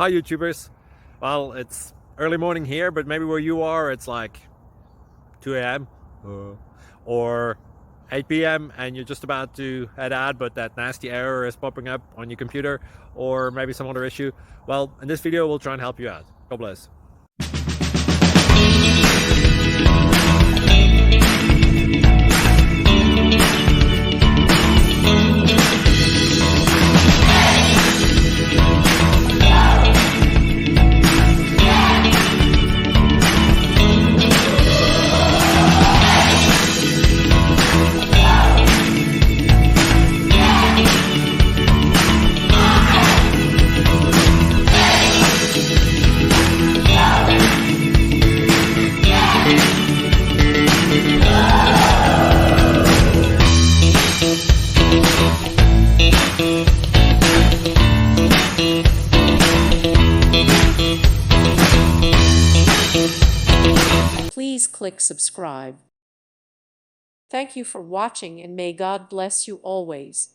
Hi YouTubers. Well, it's early morning here, but maybe where you are it's like 2 a.m. or 8 p.m. and you're just about to head out, but that nasty error is popping up on your computer, or maybe some other issue. Well, in this video we'll try and help you out. God bless. Please click subscribe. Thank you for watching and may God bless you always.